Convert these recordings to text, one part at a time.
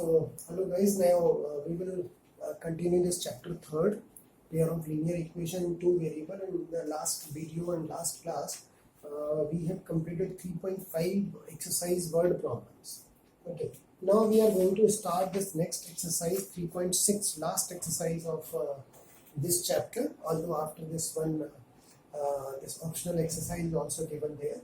So, hello guys. Now we will continue this chapter third, pair of linear equation in two variable. In the last video and last class, we have completed 3.5 exercise word problems. Okay. Now we are going to start this next exercise 3.6, last exercise of this chapter. Although after this one, this optional exercise is also given there.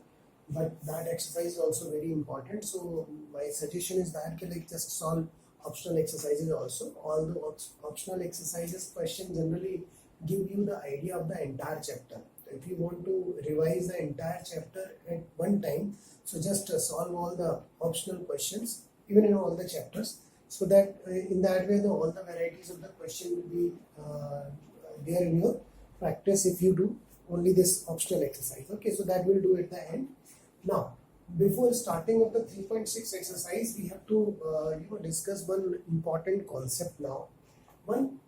But that exercise is also very important, so my suggestion is that just solve optional exercises also. Although optional exercises question generally give you the idea of the entire chapter. If you want to revise the entire chapter at one time, so just solve all the optional questions even in all the chapters, so that in that way all the varieties of the question will be there in your practice if you do only this optional exercise. Okay, so that we'll do at the end. Now, before starting of the 3.6 exercise, we have to discuss one important concept now. One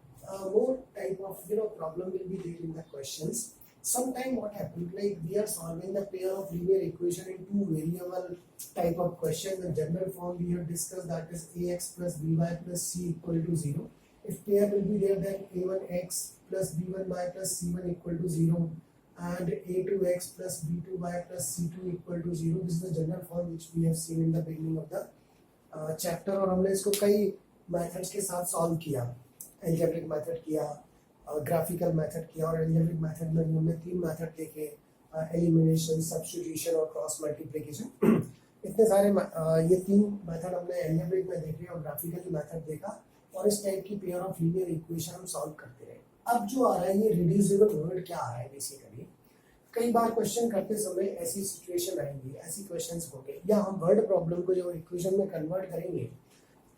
more type of problem will be there in the questions. Sometime what happens, like we are solving the pair of linear equation in two variable type of question. The general form we have discussed, that is ax plus by plus c equal to 0. If pair will be there, then a1x plus b1y plus c1 equal to 0. And a2x plus b2y plus c2 equal to 0. This is the general form which we have seen in the beginning of the chapter. और हमने इसको कई methods के साथ solve किया. Algebraic method किया, graphical method किया, और algebraic method में हमने तीन method देखे, elimination, substitution और cross multiplication. इतने सारे ये तीन method हमने algebraic में देखे और graphical method देखा, और इस टाइप की pair of linear equation हम solve करते रहे. अब जो आ रहा है ये रिड्यूसिबल वर्ड क्या है बेसिकली. कई बार क्वेश्चन करते समय ऐसी सिचुएशन आएंगी, ऐसी क्वेश्चंस होंगे, या हम वर्ड प्रॉब्लम को जो इक्वेशन में कन्वर्ट करेंगे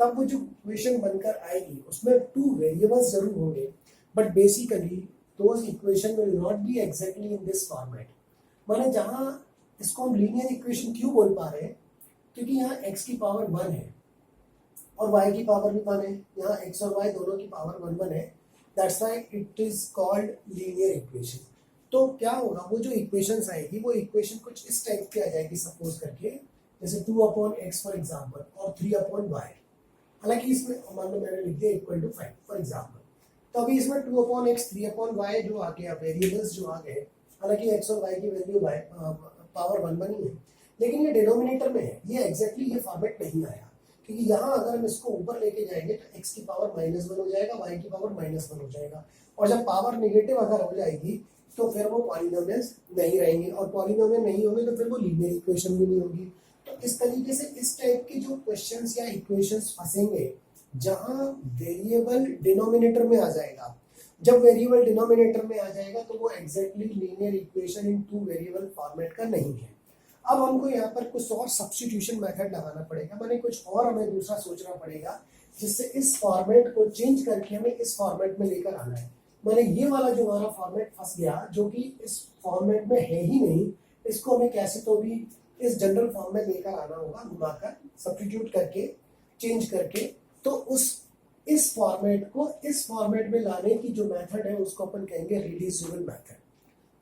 तब वो जो इक्वेशन बनकर आएगी उसमें टू वेरिएबल्स जरूर होंगे, but basically those equation will not be exactly in this format. माने जहां इसको हम लीनियर इक्वेशन क्यों बोल पा रहे हैं, क्योंकि यहाँ x की पावर 1 है और y की पावर भी 1 है. यहाँ x और y दोनों की पावर 1 है. That's why it is called linear equation. तो क्या होगा, वो जो इक्वेशंस आएगी वो इक्वेशन कुछ इस टाइप की आ जाएगी. सपोज करके जैसे 2/x फॉर एग्जांपल और 3/y. हालांकि इसमें मान लो मैंने लिख दिया इक्वल टू 5 फॉर एग्जांपल. तो अभी इसमें 2/x 3/y जो आ गया, वेरिएबल्स जो आ गए, हालांकि x और y की वैल्यू पावर 1 ही है, लेकिन ये डिनोमिनेटर में है. ये एग्जैक्टली ये फॉर्मेट नहीं आया, क्योंकि यहाँ अगर हम इसको ऊपर लेके जाएंगे तो x की पावर -1 हो जाएगा, y की पावर -1 हो जाएगा, और जब पावर नेगेटिव अगर हो जाएगी तो फिर वो पॉलिनोमियल्स नहीं रहेंगे, और पॉलिनोमियल नहीं होंगे तो फिर वो लीनियर इक्वेशन भी नहीं होगी. तो इस तरीके से इस टाइप के जो क्वेश्चंस या इक्वेशंस फंसेंगे जहाँ वेरिएबल डिनोमिनेटर में आ जाएगा. जब वेरिएबल डिनोमिनेटर में आ जाएगा तो वो exactly linear equation in two variable format का नहीं है. अब हमको यहाँ पर कुछ और सब्स्टिट्यूशन मेथड लगाना पड़ेगा, माने कुछ और हमें दूसरा सोचना पड़ेगा जिससे इस फॉर्मेट को चेंज करके हमें इस फॉर्मेट में लेकर आना है. माने ये वाला जो हमारा फॉर्मेट फंस गया, जो कि इस फॉर्मेट में है ही नहीं, इसको हमें कैसे तो भी इस जनरल फॉर्म में लेकर आना होगा, घुमाकर सब्स्टिट्यूट करके चेंज करके. तो इस फॉर्मेट को इस फॉर्मेट में लाने की जो मेथड है उसको अपन कहेंगे रिड्यूसिबल मेथड.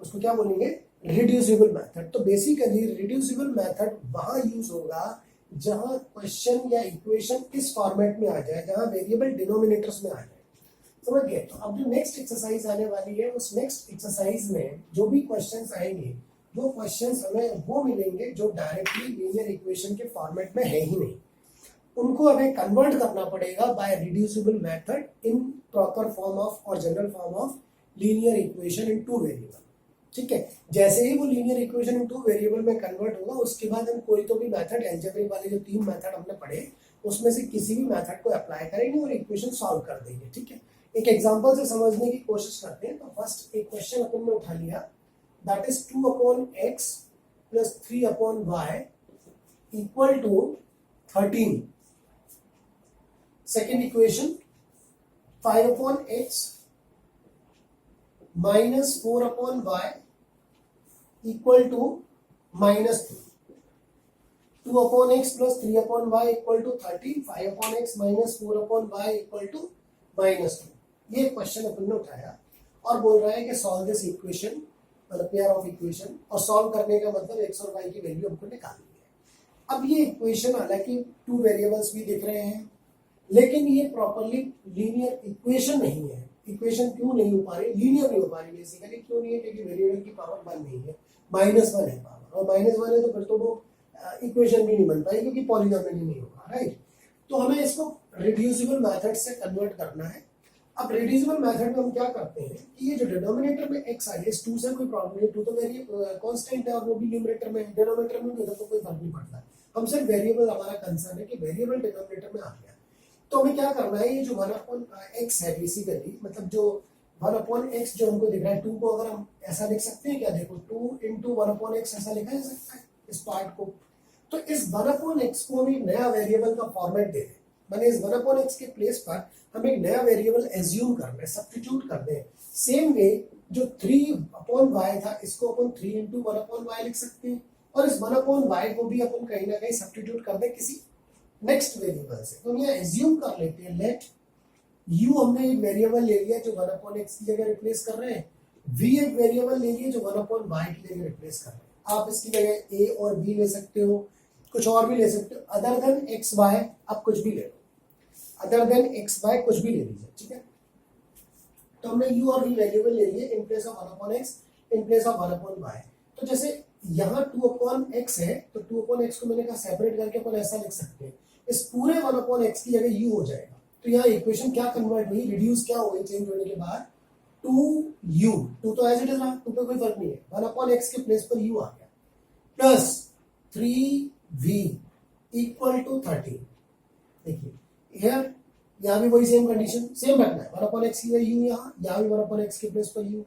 उसको क्या बोलेंगे, रिड्यूसिबल मेथड. तो बेसिकली रिड्यूसिबल मेथड वहां यूज होगा जहां क्वेश्चन या इक्वेशन इस फॉर्मेट में आ जाए, जहां वेरिएबल डिनोमिनेटर्स में आ जाए. समझ गए. तो अब जो नेक्स्ट एक्सरसाइज आने वाली है, उस नेक्स्ट एक्सरसाइज में जो भी क्वेश्चंस आएंगे, वो क्वेश्चंस हमें वो मिलेंगे जो डायरेक्टली लीनियर इक्वेशन के फॉर्मेट में है ही नहीं. उनको हमें कन्वर्ट करना पड़ेगा by reducible method in proper form of और general form of linear equation in two variable. ठीक है. जैसे ही वो linear equation in two variable में कन्वर्ट होगा, उसके बाद हम कोई तो भी मेथड, अलजेब्रिक वाले जो तीन मेथड हमने पढ़े उसमें से किसी भी मेथड को अप्लाई करेंगे और इक्वेशन सॉल्व कर देंगे. ठीक है. एक एग्जांपल से समझने की कोशिश करते हैं. तो फर्स्ट एक क्वेश्चन अपन ने उठा लिया, that is 2/x plus 3/y equal to 13. Second equation 5/x minus 4/y equal to -2. 2/x plus 3/y equal to 13. 5/x minus 4/y equal to -2. ये क्वेश्चन अपन ने उठाया और बोल रहा है कि सॉल्व दिस इक्वेशन, मतलब पेयर ऑफ इक्वेशन, और सॉल्व करने का मतलब x और y की वैल्यू हमको निकालनी है. अब ये इक्वेशन हालांकि टू वेरिएबल्स भी दिख रहे हैं, लेकिन ये प्रॉपरली लीनियर इक्वेशन नहीं है। इक्वेशन क्यों नहीं हो पा रही, लीनियर नहीं हो पा रही बेसिकली, क्यों नहीं है, क्योंकि वेरिएबल की पावर 1 नहीं है, -1 है पावर, और -1 है तो फिर तो वो इक्वेशन भी नहीं बन पाएगी क्योंकि पॉलिनॉमियल नहीं होगा, राइट। तो हमें इसको रिड्यूसिबल मेथड से कन्वर्ट करना है। अब रिड्यूसिबल मेथड में हम क्या करते हैं कि ये जो डिनोमिनेटर में x आई है, 2 से कोई प्रॉब्लम नहीं, 2 तो वेरी कांस्टेंट है और वो भी न्यूमरेटर में, डिनोमिनेटर में भी होता तो कोई फर्क नहीं पड़ता। हम सिर्फ वेरिएबल, हमारा कंसर्न है कि वेरिएबल डिनोमिनेटर में आ गया, तो हमें क्या करना है, ये जो 1/x है बेसिकली, मतलब जो 1/x जो हमको दिख रहा है, 2 को अगर हम ऐसा लिख सकते हैं क्या, देखो 2 × 1/x ऐसा लिखा जा सकता है इस पार्ट को। तो इस 1/x को हम एक नया वेरिएबल का फॉर्मेट दे दें, मैंने इस 1/x के प्लेस पर हम एक नया वेरिएबल एज्यूम कर रहे हैं, सब्स्टिट्यूट कर दें। सेम वे जो 3/y था, इसको अपन 3 × 1/y लिख सकते हैं, और इस 1/y को भी अपन कहीं ना कहीं सब्स्टिट्यूट कर दें किसी नेक्स्ट वेरिएबल से। तो हम यहाँ एज्यूम कर लेते हैं, लेट u हमने एक वेरिएबल ले लिया जो 1/x की जगह रिप्लेस कर रहे हैं, v एक वेरिएबल ले लिया जो 1/y की जगह रिप्लेस कर रहे हैं। आप इसकी जगह a और b ले सकते हो, कुछ और भी ले सकते हो, अदर देन एक्स वाई आप कुछ भी ले लो, अदर देन एक्स वाई कुछ भी ले लीजिए, ठीक है। तो हमने u और v वेरिएबल ले लिए in place of 1/x, in place of 1/y। तो जैसे यहाँ 2/x है, तो 2/x को मैंने कहा सेपरेट करके अपन ऐसा लिख सकते हैं, इस पूरे 1/x की जगह u हो जाएगा। तो यहाँ इक्वेशन क्या कन्वर्ट हुई, रिड्यूस क्या हो गई चेंज होने के बाद, 2u, 2 तो एज इट इज रहा, 2 पे कोई फर्क नहीं है, 1/x के प्लेस पर u आ गया, प्लस 3v = 13। देखिए हियर, यहाँ भी वही सेम कंडीशन, सेम रखना है, 1/x की जगह u, यहाँ भी 1/x के प्लेस पर u,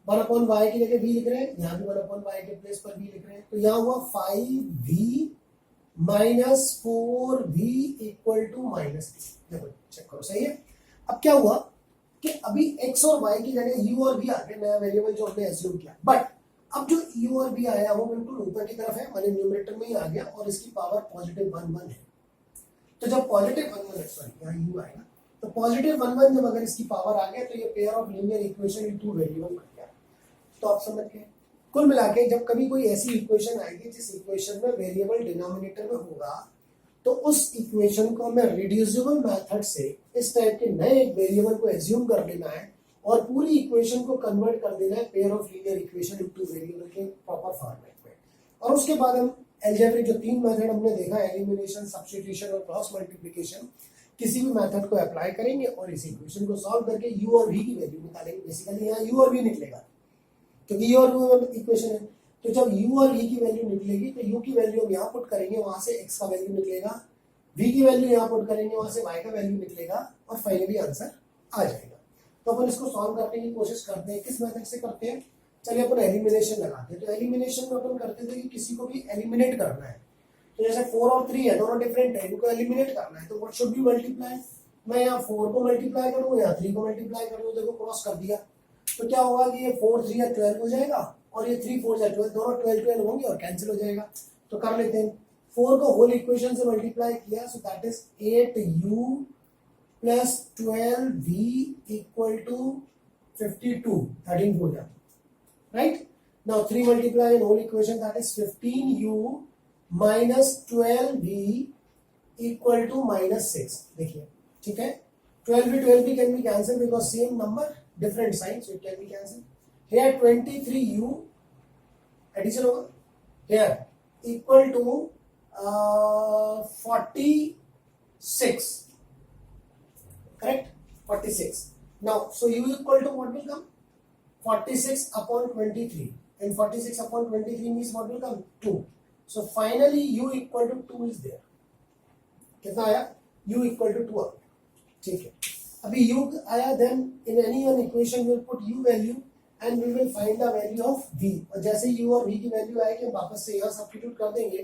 1/y की जगह v लिख रहे हैं, यहाँ भी 1/y के प्लेस पर v लिख रहे हैं। तो यहाँ हुआ 5v - 4v = -3। देखो चेक करो, सही है। अब क्या हुआ कि अभी x और y की जगह u और v आ गए, नया वेरिएबल जो हमने एज्यूम किया, बट अब जो u और v आया वो बिल्कुल ऊपर की तरफ है, माने न्यूमरेटर में ही आ गया, और इसकी पावर +1 है। तो जब +1 सॉरी यहाँ u आएगा, तो +1 जब अगर इसकी पावर आ गया, तो ये pair of linear equation in 2 variable बन गया। तो आप समझ गए, कुल मिला के जब कभी कोई ऐसी इक्वेशन आएगी जिस इक्वेशन में वेरिएबल डिनोमिनेटर में होगा, तो उस इक्वेशन को हमें रिड्यूसिबल मेथड से इस टाइप के नए एक वेरिएबल को एज्यूम कर लेना है और पूरी इक्वेशन को कन्वर्ट कर देना है pair of linear equation into variable के प्रॉपर फॉर्मेट में। और उसके बाद हम अलजेब्रिक जो 3 मेथड हमने देखा, एलिमिनेशन, सब्स्टिट्यूशन और क्रॉस मल्टीप्लिकेशन, किसी भी मेथड को अप्लाई करेंगे और इस इक्वेशन को सॉल्व करके u और v की वैल्यू निकालेंगे। बेसिकली यहाँ u और v निकलेगा क्योंकि u और v इक्वेशन है। तो जब u और v की वैल्यू निकलेगी, तो u की वैल्यू हम यहाँ पुट करेंगे, वहां से x का वैल्यू निकलेगा, v की वैल्यू यहाँ पुट करेंगे, वहां से y का वैल्यू निकलेगा, और फाइनली आंसर आ जाएगा। तो अपन इसको सॉल्व करने की कोशिश करते हैं, किस मेथड से करते हैं, चलिए अपन एलिमिनेशन लगाते हैं। तो एलिमिनेशन में अपन करते थे कि किसी को भी एलिमिनेट करना है, तो जैसे 4 और 3 है, दोनों डिफरेंट है, इनको एलिमिनेट करना है, तो व्हाट शुड बी मल्टीप्लाई, मैं यहाँ 4 को मल्टीप्लाई करूँ या 3 को मल्टीप्लाई करूँ, देखो क्रॉस कर दिया, तो क्या होगा कि ये 4 3 या 12 हो जाएगा, और ये 3 4 या 12, दोनों 12 12 होंगे और कैंसिल हो जाएगा। तो कर लेते हैं, 4 को होल इक्वेशन से मल्टीप्लाई किया, so that is 8u + 12v = 52, 13 4 जा, right. Now 3 multiply in whole equation, that is 15u - 12v = -6। देखिए ठीक है, 12 can be cancelled because same number different sign, so it can be cancelled. Here 23u addition होगा here equal to 46, correct, 46. Now so u equal to what will come, 46/23, and 46/23 means what will come, 2. So finally u equal to 2 is there. कितना आया, u equal to 2 आ गया, ठीक है। अभी u आया, then in any one equation we will put u value and we will find the value of v, और जैसे u और v की वैल्यू आएगी हम वापस से यहाँ सब्स्टिट्यूट कर देंगे,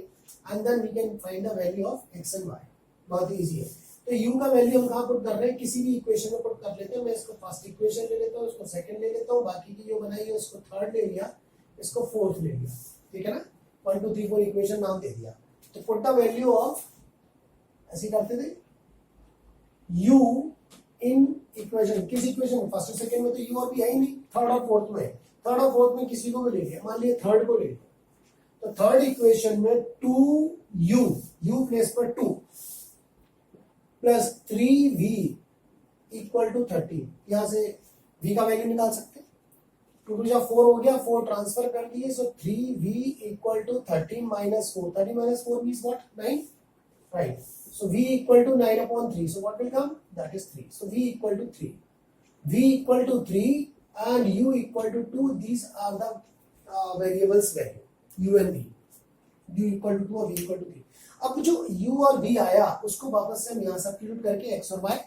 and then we can find the value of x and y, बहुत इजी है। तो u का वैल्यू हम कहाँ पुट कर रहे हैं, किसी भी इक्वेशन में पुट कर लेते हैं। मैं इसको फर्स्ट इक्वेशन ले लेता हूँ, इसको सेकंड ले लेता हूँ, बाकी की जो बनाई है उसको थर्ड ले लिया, इसको फोर्थ ले लिया, ठीक है ना, 1 2 3 4 इक्वेशन नाम दे दिया। तो पुट द वैल्यू ऑफ, ऐसे करते थे, u इन इक्वेशन, किस इक्वेशन में, फर्स्ट और सेकंड में तो u और v है ही नहीं, थर्ड और फोर्थ में, थर्ड और फोर्थ में किसी को भी ले लिया, मान लिया थर्ड को ले लिया, तो थर्ड इक्वेशन में 2u, u प्लेस पर 2, प्लस 3v इक्वल टू 13। यहाँ से v का वैल्यू निकाल सकते हैं, 2 टू 4 हो गया, 4 ट्रांसफर कर दिए, so 3v equal to 13 minus 4, 13 minus 4 means what, 9, right. So v equal to 9 upon 3. So what will come? That is 3. So v equal to 3. V equal to 3 and u equal to 2. These are the variables value. U and v. U equal to 2 और v equal to 3. अब जो u और v आया उसको वापस से हम यहाँ सब्स्टिट्यूट करके x और y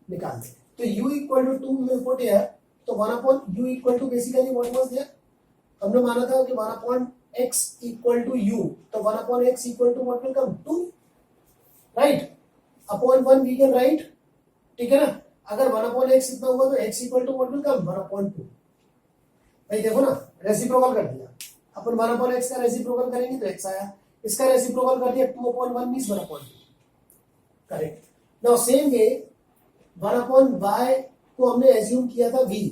निकाल देंगे। तो u equal to 2 में पुट है, तो 1 upon u equal to basically what was there? हमने माना था कि 1 upon x equal to u. तो 1 upon x equal to what will come? 2. Right, upon 1 we can write, ठीक है ना। अगर 1 अपॉन x इतना हुआ तो x equal to what will come, 1 upon 2। भाई देखो ना, रेसिप्रोकल कर दिया, अपन 1 अपॉन x का रेसिप्रोकल करेंगे तो x आया, इसका रेसिप्रोकल कर दिया 2 upon 1 means 1 upon 2, correct. Now same way 1 upon y को हमने एज्यूम किया था v,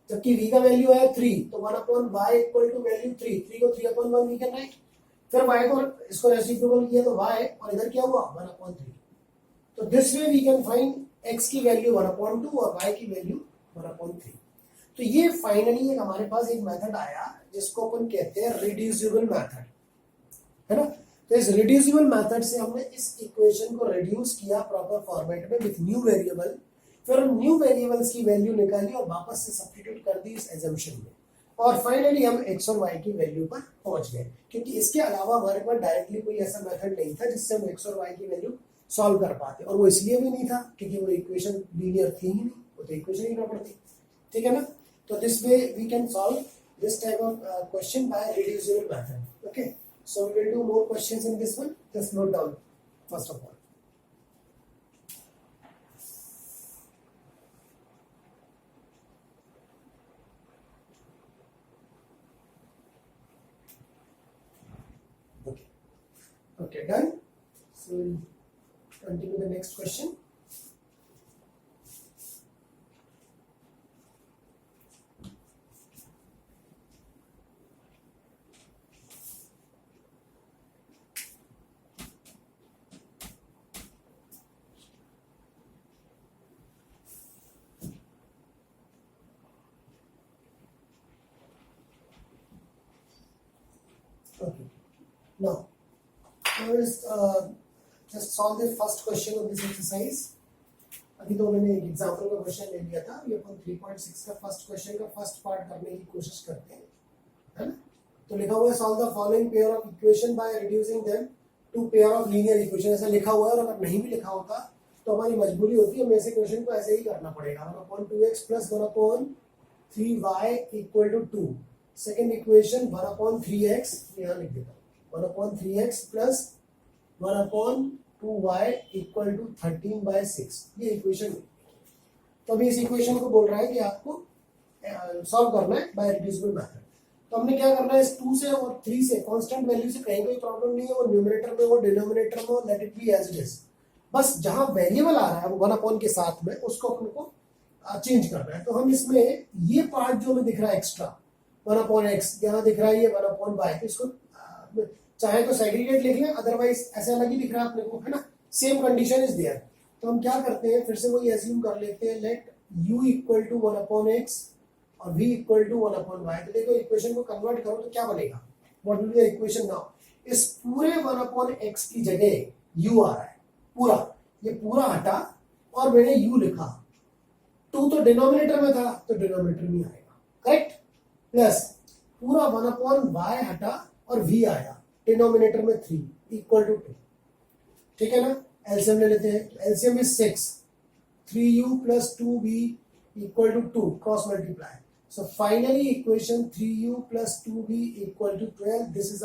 जबकि v का वैल्यू है 3, तो 1 upon y equal to value 3 को 3 अपॉन 1 वी कैन राइट। फिर y को इसको रेसिप्रोकल किया तो y, और इधर क्या हुआ 1 अपॉन 3। तो this way we can find x की वैल्यू 1 अपॉन 2 और y की वैल्यू 1 अपॉन 3। तो ये फाइनली एक हमारे पास एक मेथड आया जिसको अपन कहते हैं रिड्यूसिबल मेथड, है ना। तो इस रिड्यूसिबल मेथड से हमने इस इक्वेशन को रिड्यूस किया प्रॉपर फॉर्मेट में विथ न्यू वेरिएबल, फिर उन न्यू वेरिएबल्स की वैल्यू निकाली और वापस से सब्स्टिट्यूट कर दी इस एजम्पशन में, और फाइनली हम x और y की वैल्यू पर पहुंच गए। क्योंकि इसके अलावा हमारे पास डायरेक्टली कोई ऐसा मेथड नहीं था जिससे हम x और y की वैल्यू सॉल्व कर पाते, और वो इसलिए भी नहीं था क्योंकि वो इक्वेशन लीनियर थी ही नहीं, वो तो इक्वेशन ही प्रॉपर थी, ठीक है ना। तो this way we can solve this type of question by reducible method. Okay, so we will do more questions in this one, just note down first of all. Okay, done. So we'll continue the next question. Okay. Now. Just solve the first question of this exercise. अभी तो मैंने एक example का question ले लिया था, ये अपन 3.6 का फर्स्ट क्वेश्चन का फर्स्ट पार्ट करने की कोशिश करते हैं, है ना। तो लिखा हुआ है solve the following pair of equation by reducing them to pair of linear equation, ऐसा लिखा हुआ है। और अगर नहीं भी लिखा होता तो हमारी मजबूरी होती है, हमें ऐसे क्वेश्चन को ऐसे ही करना पड़ेगा। 1/2x plus 1/3y equal to 2। Second equation 1/3x, यहाँ लिख देता हूँ 1/3x plus 1/2y equal to 13/6, ये इक्वेशन है। तो अभी इस इक्वेशन को बोल रहा है कि आपको सॉल्व करना है बाय रिड्यूसिबल मेथड। तो हमने क्या करना है, इस 2 से और 3 से कांस्टेंट वैल्यू से कहीं कोई प्रॉब्लम नहीं है, वो न्यूमरेटर में हो डिनोमिनेटर में हो, let it be as it is. बस जहां वेरिएबल आ रहा है वो 1 अपॉन के साथ में उसको अपन को चेंज करना है। तो हम इसमें ये पार्ट जो हमें दिख रहा है एक्स्ट्रा 1/x, यहाँ दिख रहा है ये 1/y, तो इसको चाहे तो सेग्रीगेट लिख लें, अदरवाइज ऐसा अलग ही दिख रहा है अपने को, है ना। Same condition is there. तो हम क्या करते हैं, फिर से वही एज्यूम कर लेते हैं, late u equal to 1/x और v इक्वल टू 1/y। तो देखो इक्वेशन को कन्वर्ट करो तो क्या बनेगा, what will be the equation now. इस पूरे 1/x की जगह u आ रहा है, पूरा ये पूरा हटा और मैंने u लिखा, 2 तो डिनोमिनेटर में था तो डिनोमिनेटर में आएगा, करेक्ट। प्लस पूरा 1/y हटा और v आया, डिनोमिनेटर में 3 इक्वल टू 2, ठीक है ना। एलसीएम ले लेते हैं, LCM is 6, 3u plus 2v equal to 2, cross multiply. So finally equation 3u plus 2v equal to 12। This is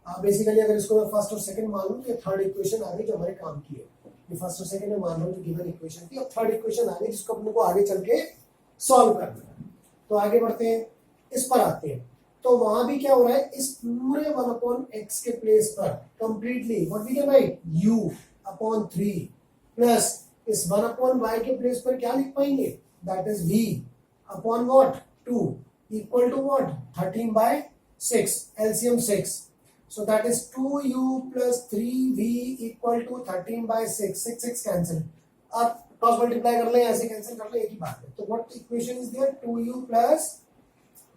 basically अगर इसको मैं फर्स्ट और सेकंड मान लूं तो ये थर्ड इक्वेशन आ गई जो हमारे काम की है। ये फर्स्ट और सेकंड में मान लो जो गिवन इक्वेशन थी, अब थर्ड इक्वेशन आ गई जिसको अपने को आगे चल के सॉल्व करना है। तो आगे बढ़ते हैं, इस पर आते हैं। तो वहां भी क्या हो रहा है, इस पूरे 1/x के प्लेस पर completely what we can write u/3 plus इस 1/y के प्लेस पर क्या लिख पाएंगे, that is v upon what 2 equal to what 13/6, LCM 6। So that is 2u plus 3v equal to 13 by 6. 6 cancel. अब क्रॉस मल्टीप्लाई कर ले, ऐसे कैंसिल कर ले, एक ही बात है. तो what equation is there? 2u plus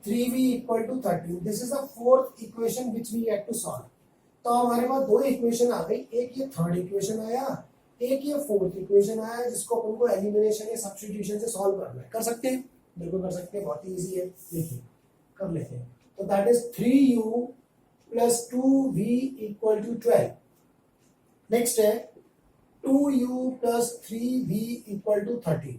3v equal to 13. This is the fourth equation which we had to solve. तो हमारे पास दो इक्वेशन आ गई, एक ये थर्ड इक्वेशन आया, एक ये फोर्थ इक्वेशन आया, जिसको अपन को एलिमिनेशन या सब्स्टिट्यूशन से सॉल्व करना है. कर सकते हैं, बिल्कुल कर सकते हैं, बहुत ही इजी है. देखिए कर लेते हैं. तो that is 3u plus 2v equal to 12. Next है 2u plus 3v equal to 13.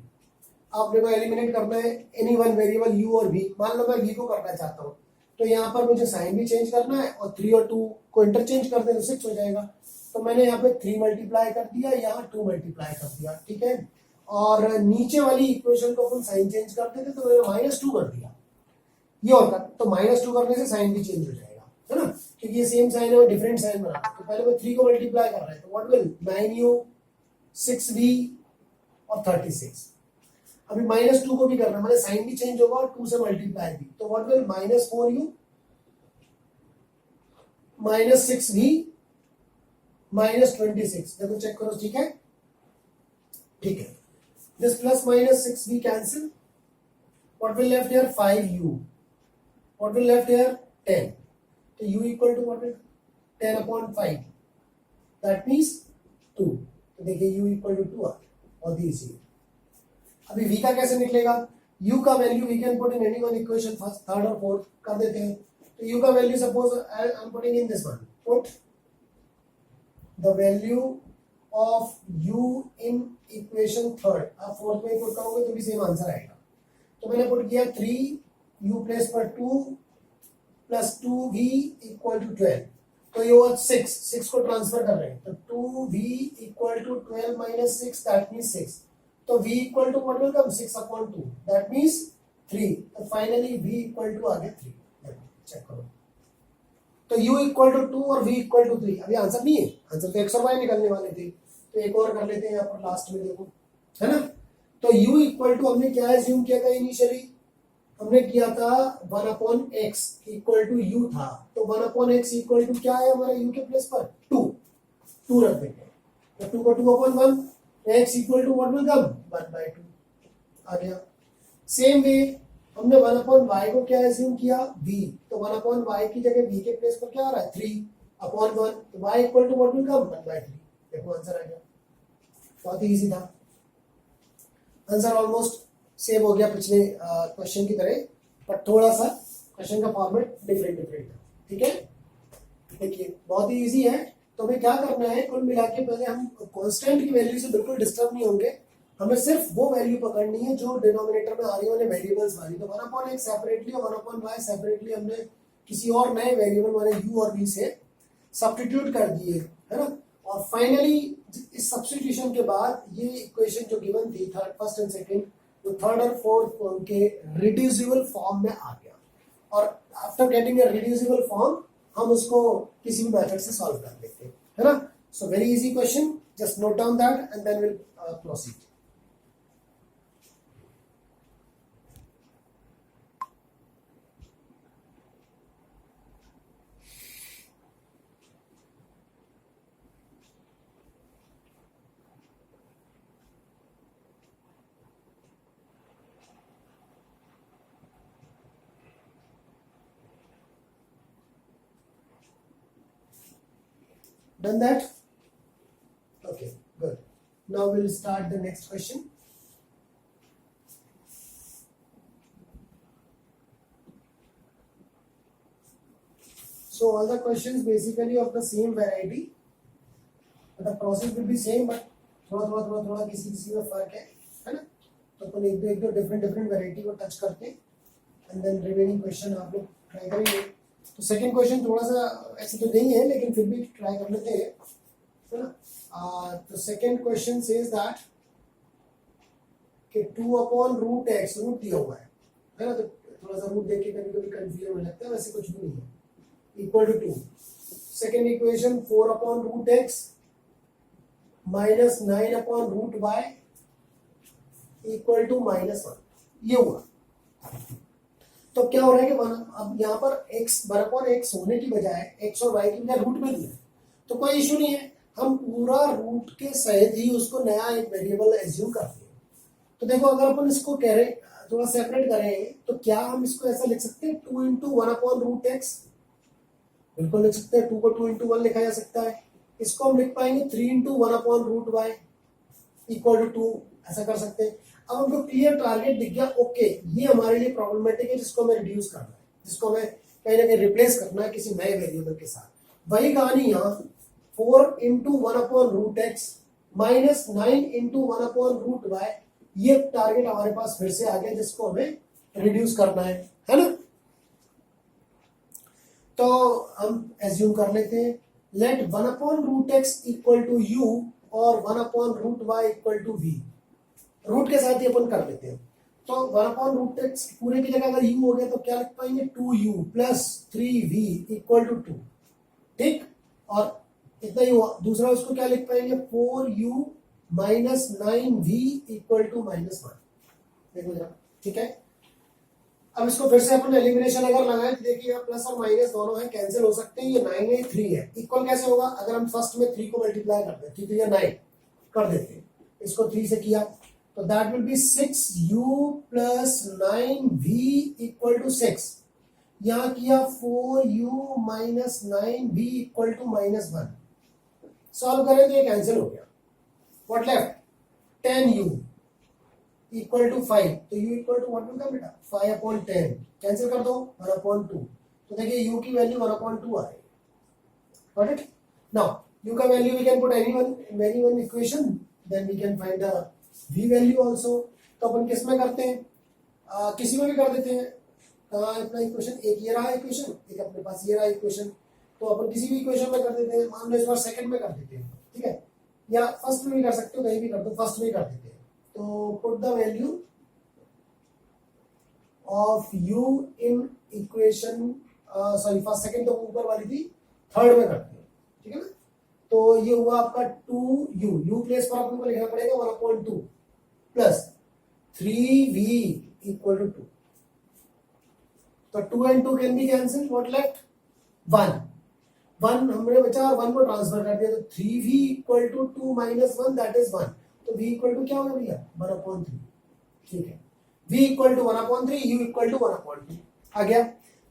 आपने को एलिमिनेट करना है एनी वन वेरिएबल u और v. मान लो मैं v को करना चाहता हूँ, तो यहाँ पर मुझे साइन भी चेंज करना है और 3 और 2 को इंटरचेंज कर दें तो 6 हो जाएगा. तो मैंने यहाँ पे 3 मल्टीप्लाई कर दिया, यहाँ 2 मल्टीप्लाई कर दिया, ठीक है. और नीचे वाली इक्वेशन को अपन साइन चेंज कर देते तो मैंने -2 कर दिया. ये होता तो -2 करने से साइन भी चेंज हो जाएगा, है ना, क्योंकि ये सेम साइन है और डिफरेंट साइन बना. तो पहले मैं 3 को मल्टीप्लाई कर रहा है, तो व्हाट विल 9u 6v और 36. अभी -2 को भी करना, मैंने साइन भी चेंज होगा और 2 से मल्टीप्लाई भी, तो व्हाट विल -4u -6v -26. देखो चेक करो, ठीक है, ठीक है. This plus -6v cancel. What will left here 5u. What will left here 10. तो u equal to what is 10/5. That means 2. तो देखिए u इक्वल टू 2 आ गया, बहुत इजी है. अभी v का कैसे निकलेगा? u का value we can put in any one equation, first, third और फोर्थ कर देते हैं. तो u का value suppose I am putting in this one. Put the value of u in equation third. आप फोर्थ में पुट करोगे तो भी सेम आंसर आएगा. तो मैंने पुट किया 3u प्लेस पर 2 प्लस 2v इक्वल टू 12. तो ये हुआ 6 को ट्रांसफर कर रहे हैं, तो 2v equal to 12 minus 6, that means 6. तो v equal to what will come 6/2, that means 3. तो फाइनली v इक्वल टू आ गया 3. चेक करो, तो u इक्वल टू 2 और v इक्वल टू 3. अभी आंसर नहीं है, आंसर तो x और y निकलने वाले थे. तो एक और कर लेते हैं यहाँ पर लास्ट में, देखो, है ना. तो u इक्वल टू हमने क्या एज्यूम किया था इनिशियली? हमने किया था 1/x इक्वल टू u था. तो 1/x इक्वल टू क्या है हमारे u के प्लेस पर 2 रख देंगे. तो 2 को 2/1, x equal to what will come 1/2 आ गया. सेम वे हमने 1/y को क्या एज्यूम किया? v. तो 1/y की जगह v के प्लेस पर क्या आ रहा है 3/1. तो y equal to what will come 1/3. देखो आंसर आ गया, बहुत ही इजी था. आंसर ऑलमोस्ट सेम हो गया पिछले क्वेश्चन की तरह, पर थोड़ा सा क्वेश्चन का फॉर्मेट डिफरेंट था, ठीक है. देखिए बहुत ही इजी है. तो हमें क्या करना है, कुल मिला के पहले हम कांस्टेंट की वैल्यू से बिल्कुल डिस्टर्ब नहीं होंगे. हमें सिर्फ वो वैल्यू पकड़नी है जो डिनोमिनेटर में आ रही है वेरिएबल्स वाली. तो 1/x सेपरेटली और 1/y सेपरेटली हमने किसी और नए वेरिएबल माने u और v से सब्स्टिट्यूट कर दिए, है ना. और फाइनली इस सब्स्टिट्यूशन के बाद ये इक्वेशन जो गिवन थी फर्स्ट एंड सेकंड, वो थर्ड और फोर्थ फॉर्म के रिड्यूसिबल फॉर्म में आ गया. और after getting a reducible form हम उसको किसी भी मेथड से सॉल्व कर लेते हैं, है ना. So very easy question, just note down that and then will proceed. Done that? Okay, good. Now we'll start the next question. So all the questions basically of the same variety. The process will be same, but थोड़ा किसी में फर्क है ना. तो अपन एक दो different variety को टच करके एंड देन रिमेनिंग क्वेश्चन आप लोग ट्राई करेंगे. तो सेकंड क्वेश्चन थोड़ा सा ऐसे तो नहीं है, लेकिन फिर भी ट्राई कर लेते हैं, है ना. तो सेकंड क्वेश्चन सेज दैट कि 2/√x रूट दिया हुआ है ना. तो थोड़ा सा रूट देख के कभी कंफ्यूजन हो जाता है, वैसे कुछ भी नहीं है. Equal to 2. Second equation 4/√x - 9/√y equal to -1. ये हुआ. तो क्या हो रहा है कि अब यहाँ पर x वन अपॉन एक्स होने की बजाय x और y की बजाय रूट में दिया है, तो कोई इशू नहीं है, हम पूरा रूट के सहित ही उसको नया एक वेरिएबल एज्यूम करते हैं। तो देखो अगर अपन इसको कह रहे थोड़ा सेपरेट करें तो क्या हम इसको ऐसा लिख सकते हैं 2 into one upon root x, बिल्कुल लिख सकते हैं, 2 को 2 इंटू वन लिखा जा सकता है। इसको हम लिख पाएंगे 3 into one upon root y equal to 2, ऐसा कर सकते हैं। अब हमको क्लियर टारगेट दिख गया, ओके ये हमारे लिए प्रॉब्लमेटिक है जिसको हमें रिड्यूस करना है, जिसको हमें कहीं ना कहीं रिप्लेस करना है किसी नए वेरिएबल के साथ। वही कहानी यहाँ 4 into one upon root x minus 9 into one upon root y, ये टारगेट हमारे पास फिर से आ गया जिसको हमें रिड्यूस करना है ना। तो हम एज्यूम कर लेते हैं let one upon root x equal to u और one upon root y equal to v, root के साथ ही अपन कर लेते हैं। तो वन अपॉन रूट एक्स पूरे की जगह अगर यू हो गया तो क्या लिख पाएंगे 2u plus 3v equal to 2, ठीक, और इतना ही हुआ। दूसरा उसको क्या लिख पाएंगे 4u minus 9v equal to -1, देखो जरा, ठीक है। अब इसको फिर से अपन एलिमिनेशन अगर लगाएं तो देखिए प्लस और माइनस दोनों है, कैंसिल हो सकते हैं, ये 9 है 3 है, इक्वल कैसे होगा अगर हम फर्स्ट में 3 को मल्टीप्लाई करते हैं, ठीक है, ये 9 कर देते हैं, इसको 3 से किया तो that will be 6u plus 9v equal to 6, यहाँ किया 4u minus 9v equal to -1, solve करें तो ये कैंसिल हो गया। What left 10u equal to 5, तो u equal to what will come बेटा 5 अपॉन 10, कैंसिल कर दो 1 अपॉन 2, तो देखिए u की वैल्यू 1 अपॉन 2 आ रही है। Got it. नाउ u का value we can put any one equation, then we can find the v value also. तो अपन किस में करते हैं, किसी में भी कर देते हैं। अपना इक्वेशन एक ये रहा इक्वेशन, एक अपने पास ये रहा इक्वेशन, तो अपन किसी भी इक्वेशन में कर देते हैं, मान लो इस बार सेकंड में कर देते हैं, ठीक है, या फर्स्ट में भी कर सकते हो, कहीं भी कर दो, फर्स्ट में ही कर देते हैं। तो put the value of u in equation, sorry first second तो ऊपर वाली थी, थर्ड में करते हैं, ठीक है ना। तो ये हुआ आपका 2u, प्लेस पर आपको लिखना पड़ेगा 1/2 प्लस 3v इक्वल टू 2, तो 2 and 2 can be cancel, what left 1 हमने बचा और 1 को ट्रांसफर कर दिया, तो 3v equal to 2 minus 1 that is 1, तो v इक्वल टू क्या होगा भैया 1/3, ठीक है, v equal to 1/3, u equal to 1/2 आ गया।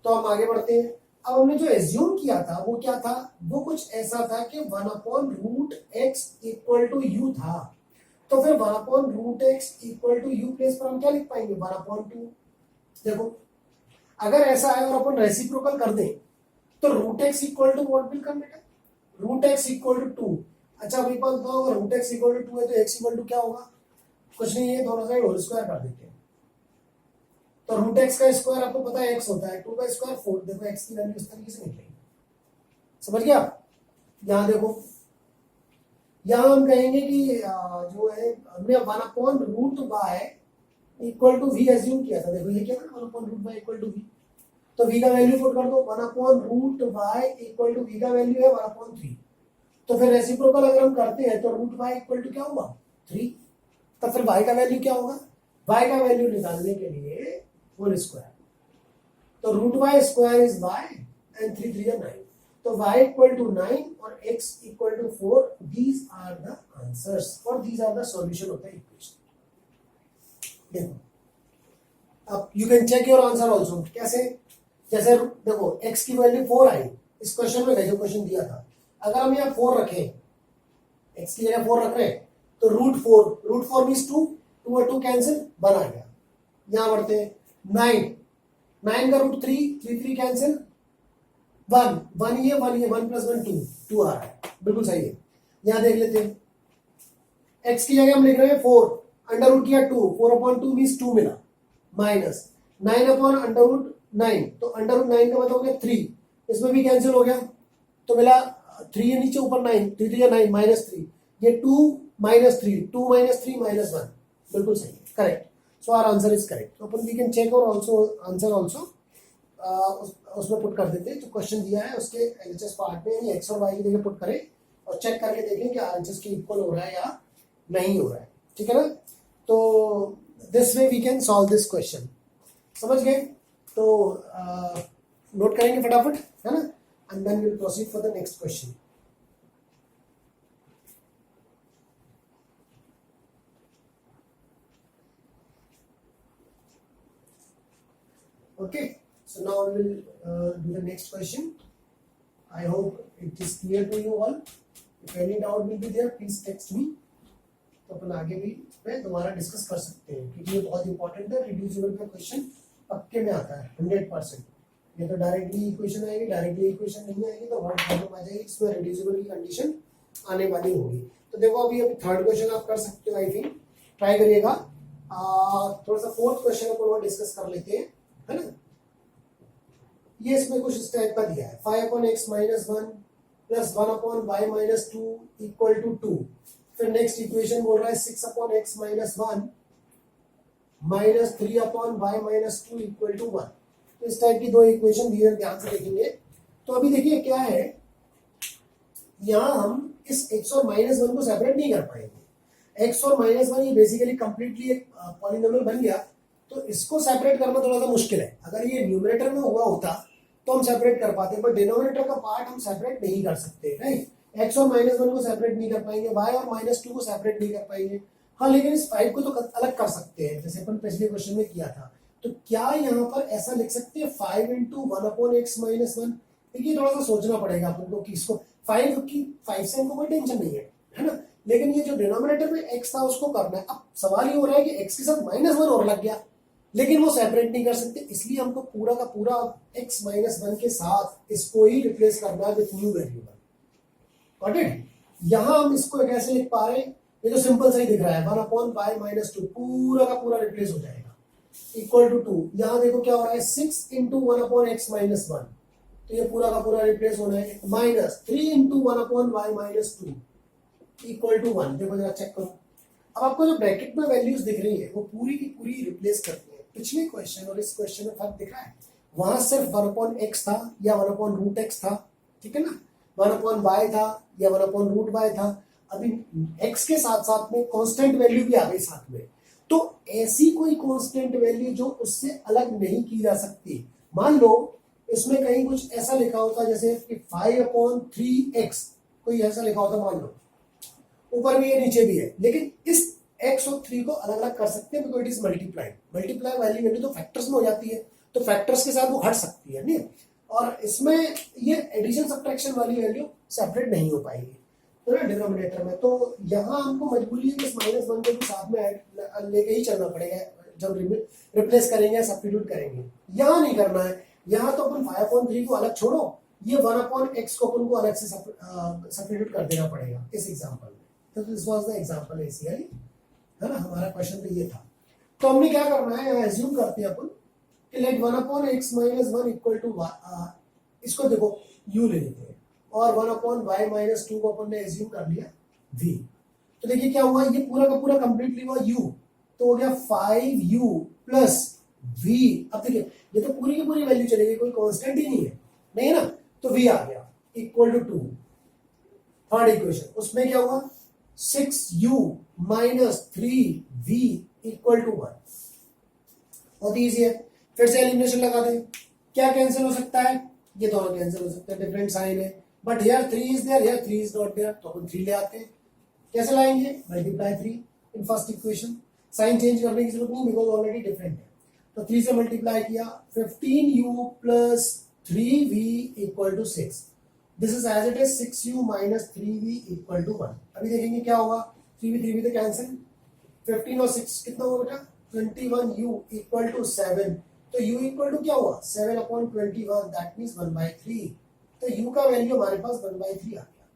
तो हम आगे बढ़ते हैं। अब हमने जो एज्यूम किया था वो क्या था, वो कुछ ऐसा था कि 1/√x इक्वल टू u था, तो फिर 1/√x equal to u place पर हम क्या लिख पाएंगे 1/2। देखो अगर ऐसा है और अपन रेसिप्रोकल कर दें तो √x equal to what will come बेटा √x इक्वल टू 2। अच्छा भाई पास बताओ अगर √x इक्वल टू 2 है तो x इक्वल टू क्या होगा, कुछ नहीं है, दोनों साइड होल स्क्वायर कर देते हैं, तो √x का स्क्वायर आपको पता है x होता है, 2 का स्क्वायर 4, देखो x की वैल्यू इस तरीके से निकलेगी, समझ गया। यहां देखो, यहां हम कहेंगे कि जो है हमने 1/√y equal to v assume किया था, देखो ये क्या था 1/√y इक्वल टू v, तो v का वैल्यू पुट कर दो 1/√y इक्वल टू v का वैल्यू है 1/3, तो फिर रेसिप्रोकल अगर हम करते हैं तो √y इक्वल टू क्या होगा 3, तो फिर y का वैल्यू क्या होगा, y का वैल्यू निकालने के लिए होल स्क्वायर, तो √y square is y and 3 3 9, तो y इक्वल टू 9 और x equal to 4, these are the answers और these are the solution of the equation. देखो अब you can check your answer also, कैसे, जैसे देखो x की वैल्यू 4 आई इस क्वेश्चन में, जो क्वेश्चन दिया था, अगर हम यहाँ 4 रखें, x की जगह 4 रख रहे हैं तो √4 मीन्स 2 और 2 कैंसिल, 1 आ गया। यहाँ बढ़ते हैं 9 का √3 3 कैंसिल, 1 ये 1 प्लस 1 2 आ रहा है, बिल्कुल सही है। यहाँ देख लेते हैं x की जगह हम लिख रहे हैं 4, अंडर रूट किया 2, 4/2 मीन्स 2 मिला, माइनस 9/√9, तो अंडर रूट 9 का मतलब हो गया 3, इसमें भी कैंसिल हो गया, तो मिला 3 है नीचे, ऊपर 9, 3 3 9 -3, ये 2 -3, 2 -3 -1, बिल्कुल सही, correct. So our answer is correct. तो अपन वी कैन चेक और आल्सो आंसर आल्सो उसमें पुट कर देते हैं, जो क्वेश्चन दिया है उसके एलएचएस पार्ट में यानी x और y की जगह पुट करें और चेक करके देखें कि आंसर्स के इक्वल हो रहा है या नहीं हो रहा है, ठीक है ना। तो this way we can solve this question, समझ गए। तो नोट करेंगे फटाफट, है ना, and then will proceed for the next question. Okay, so now we will do the next question. I hope it is clear to you all. If any doubt will be there, please text me. तो अपन आगे भी में दोबारा discuss कर सकते हैं, क्योंकि ये बहुत इंपॉर्टेंट है. रिड्यूसिबल का क्वेश्चन पक्के में आता है 100%. ये तो डायरेक्टली इक्वेशन आएगी, डायरेक्टली इक्वेशन नहीं आएगी तो वर्ड प्रॉब्लम आ जाएगी, इसमें रिड्यूसिबल की कंडीशन आने वाली होगी. तो देखो अभी थर्ड क्वेश्चन आप कर सकते हो, आई थिंक ट्राई करिएगा. थोड़ा सा फोर्थ क्वेश्चन अपन और डिस्कस कर लेते हैं, है ना. ये इसमें कुछ इस टाइप का दिया है, 5/x - 1 plus 1/y - 2 equal to 2. फिर नेक्स्ट इक्वेशन बोल रहा है 6/x - 1 minus 3/y - 2 equal to 1. तो इस टाइप की दो इक्वेशन दिए हैं, ध्यान से देखेंगे. तो अभी देखिए क्या है, यहाँ हम इस x और -1 को सेपरेट नहीं कर पाएंगे. x और -1 ये बेसिकली कंप्लीटली एक पॉलिनोमियल बन गया, तो इसको सेपरेट करना थोड़ा सा मुश्किल है. अगर ये न्यूमरेटर में हुआ होता तो हम सेपरेट कर पाते, बट डिनोमिनेटर का पार्ट हम सेपरेट नहीं कर सकते, राइट. x और -1 को सेपरेट नहीं कर पाएंगे, y और -2 को सेपरेट नहीं कर पाएंगे. हाँ, लेकिन इस 5 को तो अलग कर सकते हैं, जैसे अपन पिछले क्वेश्चन में किया था. तो क्या यहाँ पर ऐसा लिख सकते हैं 5 × 1/x - 1. देखिए थोड़ा सा सोचना पड़ेगा अपन को कि इसको 5 से हमको कोई टेंशन नहीं है ना. लेकिन ये जो डिनोमिनेटर में x था उसको करना है. अब सवाल ये हो रहा है कि x के साथ -1 और लग गया, लेकिन वो सेपरेट नहीं कर सकते, इसलिए हमको पूरा का पूरा x - 1 के साथ इसको ही रिप्लेस करना है with new variable. Got it. यहां हम इसको कैसे लिख पा रहे हैं, ये तो सिंपल सा ही दिख रहा है, 1/y - 2 पूरा का पूरा रिप्लेस हो जाएगा इक्वल टू 2. यहां देखो क्या हो रहा है, 6 × 1/x - 1, तो ये पूरा का पूरा रिप्लेस होना है, माइनस 3 × 1/y - 2 इक्वल टू 1. देखो जरा चेक करो. अब आपको जो ब्रैकेट में वैल्यूज दिख रही है वो पूरी की पूरी रिप्लेस करती है. पिछले क्वेश्चन और इस क्वेश्चन में फर्क दिख रहा है, वहां सिर्फ 1/x था या 1/√x था, ठीक है ना. 1/y था या 1/√y था. अभी x के साथ साथ में कांस्टेंट वैल्यू भी आ गई साथ में. तो ऐसी कोई कांस्टेंट वैल्यू जो उससे अलग नहीं की जा सकती. मान लो इसमें कहीं कुछ ऐसा लिखा होता जैसे कि 5/3x, कोई ऐसा लिखा होता, मान लो ऊपर भी है नीचे भी है, लेकिन इस x और 3 को अलग अलग कर सकते हैं, because it is multiply value तो फैक्टर्स में हो जाती है, तो फैक्टर्स के साथ वो हट सकती है नहीं. और इसमें ये एडिशन सब्ट्रैक्शन वाली वैल्यू सेपरेट नहीं हो पाएगी, तो ना डिनोमिनेटर में. तो यहाँ हमको मजबूरी है कि इस -1 को भी साथ में लेके ही चलना पड़ेगा जब रिप्लेस करेंगे, सब्स्टिट्यूट करेंगे. यहाँ नहीं करना है, यहाँ तो अपन 5/3 को अलग छोड़ो, ये 1/x को अपन को अलग से सब्स्टिट्यूट कर देना पड़ेगा इस एग्जाम्पल में. तो this was the example basically, है ना. हमारा क्वेश्चन तो ये था. तो हमने क्या करना है, यहाँ एज्यूम करते हैं अपन कि लेट 1/x - 1 इक्वल टू, इसको देखो u ले लेते हैं, और 1/y - 2 को अपन ने एज्यूम कर लिया v. तो देखिए क्या हुआ, ये पूरा का पूरा कंप्लीटली हुआ u, तो हो गया 5u प्लस v. अब देखिए ये तो पूरी की पूरी वैल्यू चलेगी, कोई कांस्टेंट ही नहीं है ना. तो v आ गया इक्वल टू 2. थर्ड इक्वेशन, उसमें क्या हुआ, 6u - 3v इक्वल टू 1. बहुत ईजी है. फिर से एलिमिनेशन लगा दें, क्या कैंसिल हो सकता है, ये दोनों कैंसिल हो सकते हैं, डिफरेंट साइन है, but here 3 is there, here 3 is not there, तो अपन 3 ले आते हैं. कैसे लाएंगे, multiply 3 in first equation. Sign change करने की जरूरत नहीं, बिकॉज ऑलरेडी डिफरेंट है. तो 3 से मल्टीप्लाई किया, 15u plus 3v equal to 6. This is as it is 6u minus 3v equal to 1. अभी देखेंगे क्या होगा, 3v तो कैंसिल, 15 और 6 कितना होगा बेटा, 21u इक्वल टू 7. तो u इक्वल टू क्या हुआ, 7/21, दैट मीन्स 1/3. तो u का वैल्यू हमारे पास 1/3 आ गया.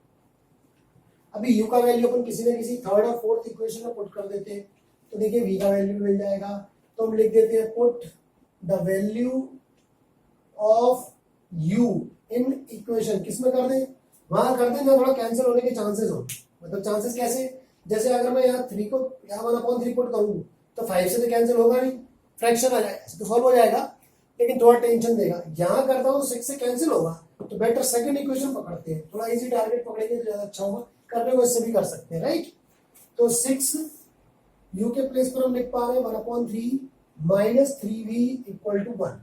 अभी u का वैल्यू अपन किसी न किसी थर्ड और फोर्थ इक्वेशन में पुट कर देते हैं, तो देखिए v का वैल्यू मिल जाएगा. तो हम लिख देते हैं put the value of u in equation, किसमें कर दें, वहां कर दें जहाँ थोड़ा कैंसिल होने के चांसेस हो. मतलब चांसेस कैसे, जैसे अगर मैं यहाँ 3 को यहाँ 1/3 पुट करूँ तो 5 से तो कैंसिल होगा नहीं, फ्रैक्शन आ जाएगा, ऐसे तो सॉल्व हो जाएगा, लेकिन थोड़ा टेंशन देगा. यहाँ करता हूँ 6 से कैंसिल होगा, तो बेटर सेकंड इक्वेशन पकड़ते हैं, थोड़ा इजी टारगेट पकड़ेंगे तो ज्यादा अच्छा होगा. करने को इससे भी कर सकते हैं, राइट. तो 6 u के प्लेस पर हम लिख पा रहे हैं 1/3 माइनस 3v इक्वल टू 1.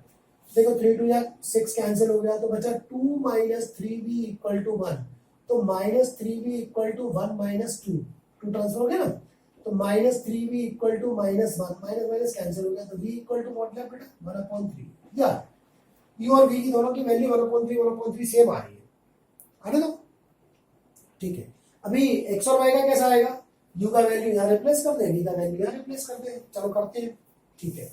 देखो 3 2 या 6 कैंसिल हो गया तो बचा 2 माइनस 3b इक्वल टू 1। तो minus 3b equal to 1 minus 2, 2 transfer हो गया ना, तो minus 3b equal to minus 1, minus minus cancel हो गया तो v इक्वल टू व्हाट है बेटा 1/3। या u और v की दोनों की वैल्यू 1/3 सेम आ रही है, आने दो, ठीक है। अभी x और y का कैसा आएगा, u का वैल्यू यहाँ रिप्लेस कर दे, v का वैल्यू यहाँ रिप्लेस कर दे, चलो करते हैं, ठीक है।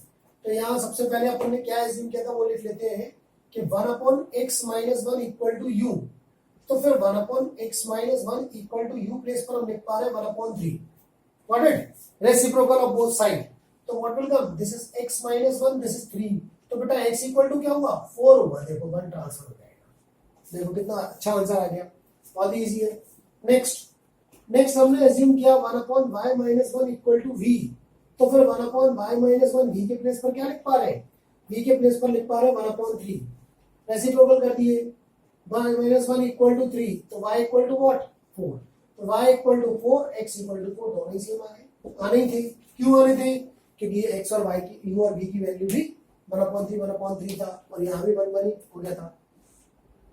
तो यहाँ सबसे पहले अपन ने क्या एज्यूम किया था वो लिख लेते हैं कि 1/x minus 1 equal to u। तो फिर 1/x minus 1 equal to u place पर हम लिख पा रहे हैं 1/3, what it reciprocal of both side. तो what will come, this is x minus 1, this is 3, तो बेटा x इक्वल टू क्या हुआ 4 हुआ, देखो 1 ट्रांसफर हो जाएगा, देखो कितना अच्छा आंसर आ गया, बहुत इजी है। नेक्स्ट हमने एज्यूम किया 1/y minus 1 equal to v। तो फिर 1/y माइनस 1 v के प्लेस पर क्या लिख पा रहे हैं, v के प्लेस पर लिख पा रहे हैं 1/3, रेसिप्रोकल कर दिए, y माइनस 1 इक्वल टू 3, तो y इक्वल टू व्हाट 4, तो y equal to 4, x equal to 4, दोनों ही सेम आने ही थे। क्यों आने थे, क्योंकि ये x और y की u और v की वैल्यू भी 1/3 था और यहाँ भी 1 हो गया था।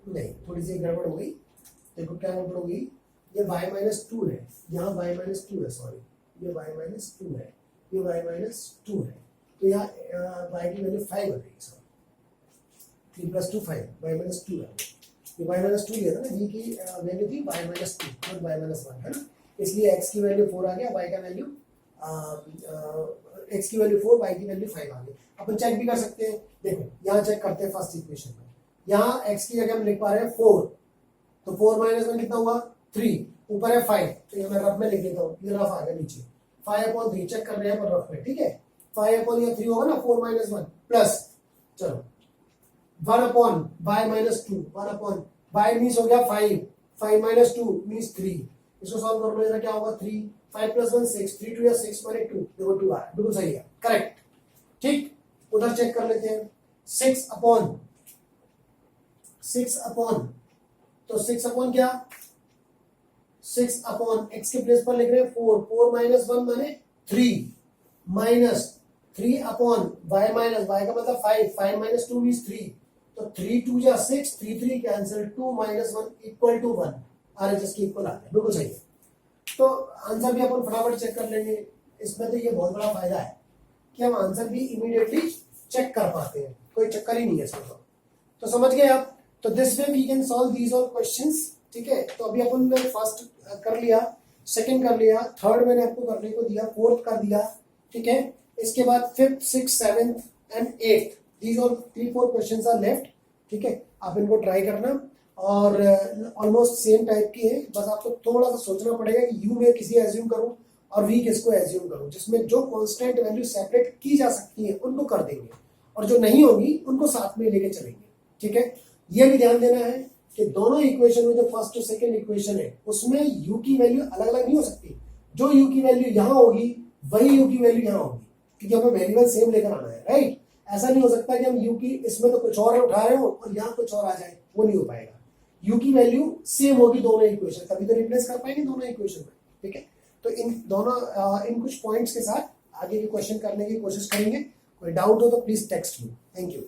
नहीं, थोड़ी सी गड़बड़ हो गई, देखो क्या गड़बड़ हो गई, ये y माइनस 2 है, यहाँ y माइनस 2 है, सॉरी ये y माइनस 2 है, ये y माइनस 2 है, तो यहाँ y की वैल्यू 5 हो गई, सॉरी 3 + 2 5, y माइनस 2 है, ये y माइनस 2 लिया था ना, v की वैल्यू थी y माइनस 2 और y माइनस 1 है ना, इसलिए x की वैल्यू 4 आ गया, y का वैल्यू x की वैल्यू 4, y की वैल्यू 5 आ गई। अपन चेक भी कर सकते हैं, देखो यहाँ चेक करते हैं फर्स्ट इक्वेशन में, यहाँ x की जगह हम लिख पा रहे हैं 4, तो 4 माइनस 1 कितना हुआ 3, ऊपर है 5, तो ये मैं रफ में लिख देता हूँ, ये रफ आ गया नीचे 5/3 चेक कर रहे हैं पर रफ में, ठीक है 5/3 होगा ना 4 माइनस 1 प्लस, चलो 1/y माइनस 2, 1 y मीन्स हो गया 5, 5 माइनस 2 मीन्स 3, इसको सॉल्व कर लो, इधर क्या होगा 3, 5 + 1 6, 3 2 या 6 माने 2, देखो 2 आ रहा है, बिल्कुल सही है, करेक्ट, ठीक। उधर चेक कर लेते हैं 6/, तो 6/ क्या 6/ x के प्लेस पर लिख रहे हैं 4, 4 माइनस 1 माने 3, माइनस 3/y माइनस y का मतलब 5, 5 माइनस 2 मीन्स 3, तो 3 2 या 6, 3 3 cancel, 2 minus 1 equal to 1, RHS के इक्वल आ गया, बिल्कुल सही है। तो आंसर भी अपन फटाफट चेक कर लेंगे, इसमें तो ये बहुत बड़ा फायदा है कि हम आंसर भी इमीडिएटली चेक कर पाते हैं, कोई चक्कर ही नहीं है इसमें। तो समझ गए आप, तो this way we can solve these all questions, ठीक है। तो अभी अपन ने फर्स्ट कर लिया, सेकंड कर लिया, थर्ड मैंने आपको करने को दिया, फोर्थ कर दिया, ठीक है। इसके बाद 5th 6th 7th and 8th, these all 3-4 questions are left, ठीक है। आप इनको ट्राई करना, और ऑलमोस्ट सेम टाइप की है, बस आपको थोड़ा सा सोचना पड़ेगा कि यू में किसी एज्यूम करूं और वी किसको एज्यूम करूं, जिसमें जो कांस्टेंट वैल्यू सेपरेट की जा सकती है उनको कर देंगे और जो नहीं होगी उनको साथ में लेके चलेंगे, ठीक है। ये भी ध्यान देना है कि दोनों इक्वेशन में जो फर्स्ट और सेकंड इक्वेशन है उसमें u की वैल्यू अलग अलग नहीं हो सकती, जो u की वैल्यू यहाँ होगी वही u की वैल्यू यहाँ होगी, क्योंकि हमें वेरिएबल सेम लेकर आना है, राइट। ऐसा नहीं हो सकता कि हम u की इसमें तो कुछ और उठा रहे हो और यहाँ कुछ और आ जाए, वो नहीं हो पाएगा। u की वैल्यू सेम होगी दोनों इक्वेशन, तभी तो रिप्लेस कर पाएंगे दोनों इक्वेशन में, ठीक है। तो इन दोनों इन कुछ पॉइंट्स के साथ आगे के क्वेश्चन करने की कोशिश करेंगे। कोई डाउट हो तो please text me, thank you.